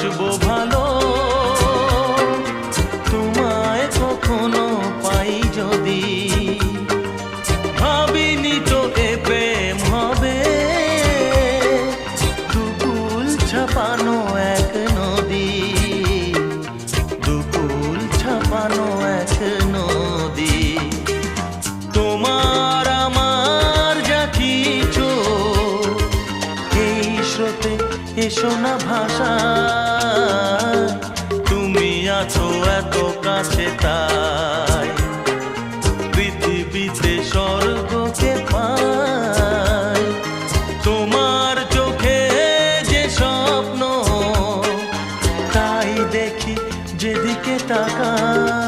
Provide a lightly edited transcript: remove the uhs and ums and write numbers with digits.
বাসবো ভালো, তোমায় কখনো পাই যদি। ভাবিনি তো এ প্রেম হবে, দুকুল ছাপানো এক নদী, দুকুল ছাপানো এক নদী। তোমার আমার যা কিছু এই স্রোতে এসো না ভাষা, তুমি আছো এত কাছে তাই পৃথিবীতে স্বর্গকে পাই। তোমার চোখে যে স্বপ্ন তাই দেখি যেদিকে তাকাই।